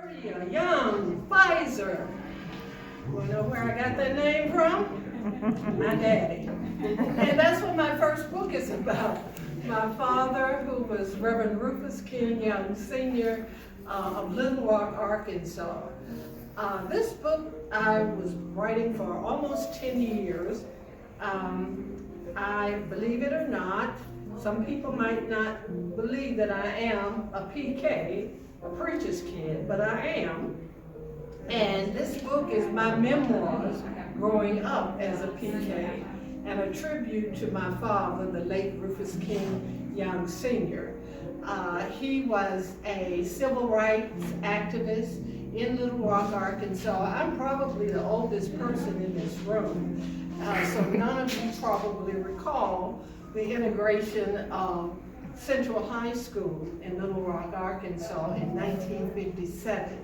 Verdia, young, Fizer. Want to know where I got that name from? My daddy. And that's what my first book is about. My father, who was Reverend Rufus King Young, Sr. Of Little Rock, Arkansas. This book I was writing for almost 10 years. I believe it or not, some people might not believe that I am a PK, a preacher's kid, but I am. And this book is my memoirs growing up as a PK and a tribute to my father, the late Rufus King Young Sr. He was a civil rights activist in Little Rock, Arkansas. I'm probably the oldest person in this room, so none of you probably recall the integration of Central High School in Little Rock, Arkansas in 1957.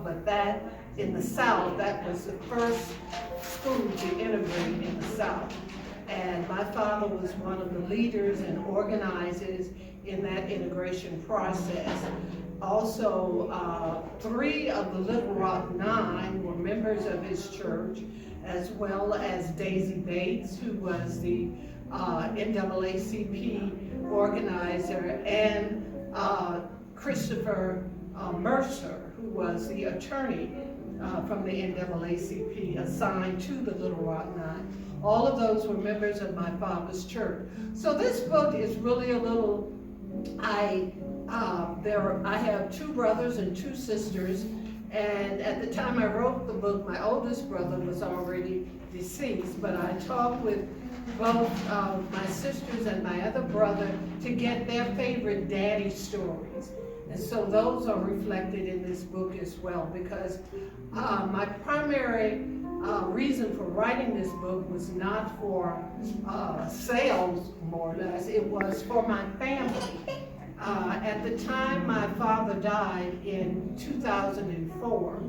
But that, in the South, that was the first school to integrate in the South. And my father was one of the leaders and organizers in that integration process. Also, 3 of the Little Rock 9 were members of his church, as well as Daisy Bates, who was the NAACP organizer, and Christopher Mercer, who was the attorney from the NAACP assigned to the Little Rock 9. All of those were members of my father's church. So this book is really a little, I have 2 brothers and 2 sisters, and at the time I wrote the book, my oldest brother was already deceased, but I talked with both my sisters and my other brother to get their favorite daddy stories. And so those are reflected in this book as well, because my primary reason for writing this book was not for sales, more or less. It was for my family. At the time my father died in 2004,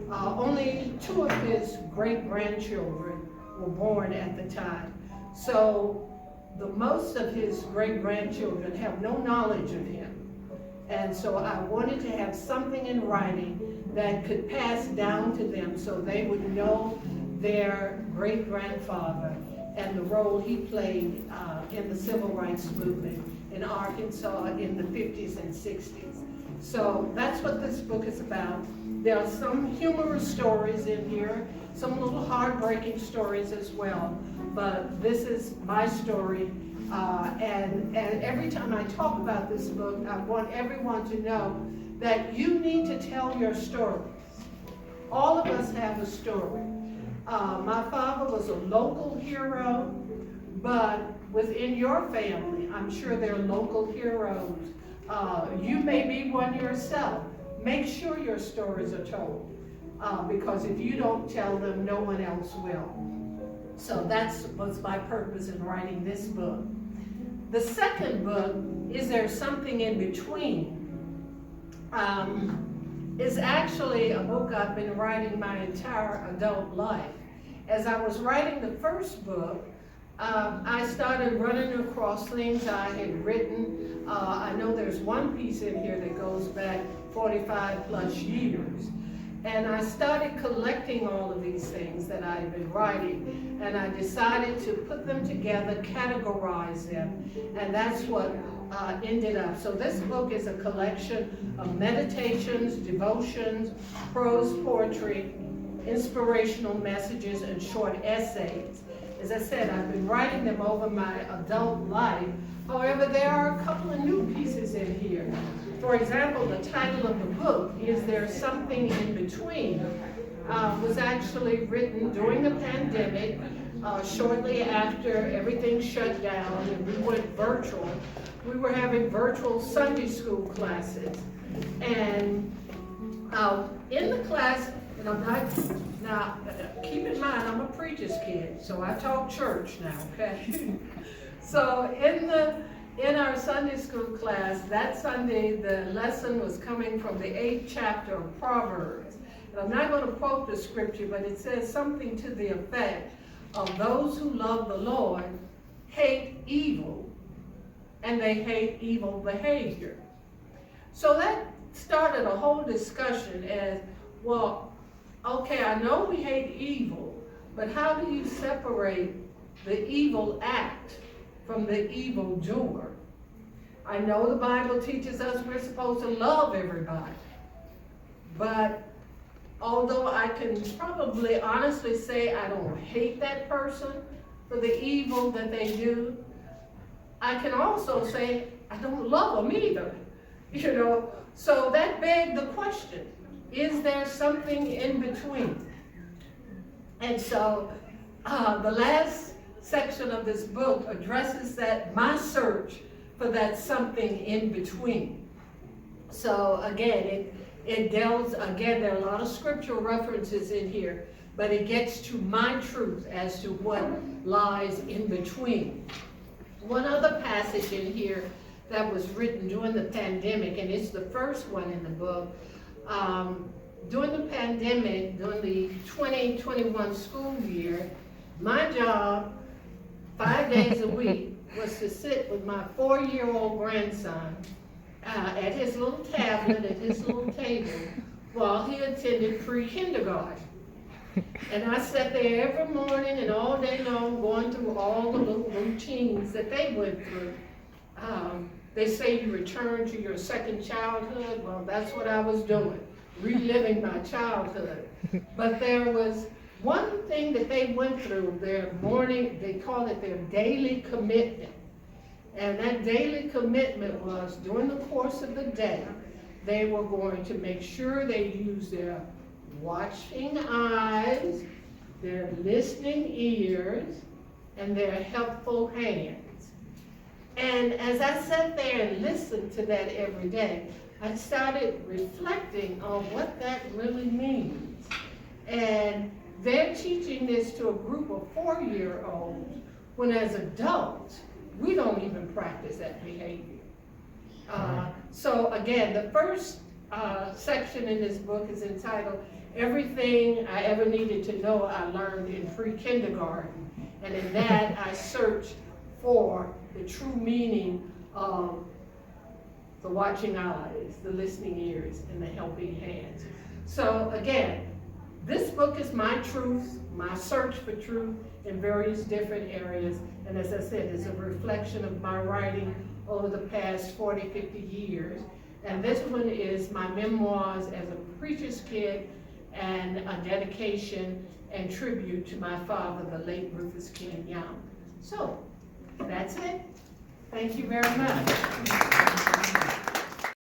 only 2 of his great-grandchildren were born at the time. So the most of his great-grandchildren have no knowledge of him. And so I wanted to have something in writing that could pass down to them so they would know their great-grandfather and the role he played in the civil rights movement in Arkansas in the 50s and 60s. So that's what this book is about. There are some humorous stories in here, some little heartbreaking stories as well, but this is my story. And every time I talk about this book, I want everyone to know that you need to tell your stories. All of us have a story. My father was a local hero, but within your family, I'm sure there are local heroes. You may be one yourself. Make sure your stories are told, because if you don't tell them, no one else will. So that's what's my purpose in writing this book. The second book, Is There Something in Between? Is actually a book I've been writing my entire adult life. As I was writing the first book, I started running across things I had written. I know there's one piece in here that goes back 45 plus years. And I started collecting all of these things that I had been writing, and I decided to put them together, categorize them, and that's what ended up. So this book is a collection of meditations, devotions, prose poetry, inspirational messages, and short essays. As I said, I've been writing them over my adult life. However, there are a couple of new pieces in here. For example, the title of the book, Is There Something in Between, was actually written during the pandemic, shortly after everything shut down and we went virtual. We were having virtual Sunday school classes. And in the class, and I'm not, now keep in mind, I'm a preacher's kid, so I talk church now, okay? So in our Sunday school class, that Sunday, the lesson was coming from the 8th chapter of Proverbs. And I'm not going to quote the scripture, but it says something to the effect of those who love the Lord hate evil, and they hate evil behavior. So that started a whole discussion as, well, okay, I know we hate evil, but how do you separate the evil act from the evil doer? I know the Bible teaches us we're supposed to love everybody, but although I can probably honestly say I don't hate that person for the evil that they do, I can also say I don't love them either, you know? So that begged the question, is there something in between? And so the last section of this book addresses that, my search for that something in between. So again, it delves, again, there are a lot of scriptural references in here, but it gets to my truth as to what lies in between. One other passage in here that was written during the pandemic, and it's the first one in the book. During the pandemic, during the 2021 school year, my job, 5 days a week, was to sit with my 4-year-old grandson at his little tablet, at his little table, while he attended pre-kindergarten. And I sat there every morning and all day long going through all the little routines that they went through. They say you return to your second childhood. Well, that's what I was doing, reliving my childhood. But there was one thing that they went through, their morning, they call it their daily commitment. And that daily commitment was, during the course of the day, they were going to make sure they used their watching eyes, their listening ears, and their helpful hands. And as I sat there and listened to that every day, I started reflecting on what that really means. And they're teaching this to a group of 4-year-olds, when as adults, we don't even practice that behavior. So again, the first section in this book is entitled, Everything I Ever Needed to Know I Learned in Pre-Kindergarten. And in that, I searched for the true meaning of the watching eyes, the listening ears, and the helping hands. So again, this book is my truth, my search for truth in various different areas. And as I said, it's a reflection of my writing over the past 40, 50 years. And this one is my memoirs as a preacher's kid and a dedication and tribute to my father, the late Rufus King Young. So, that's it. Thank you very much.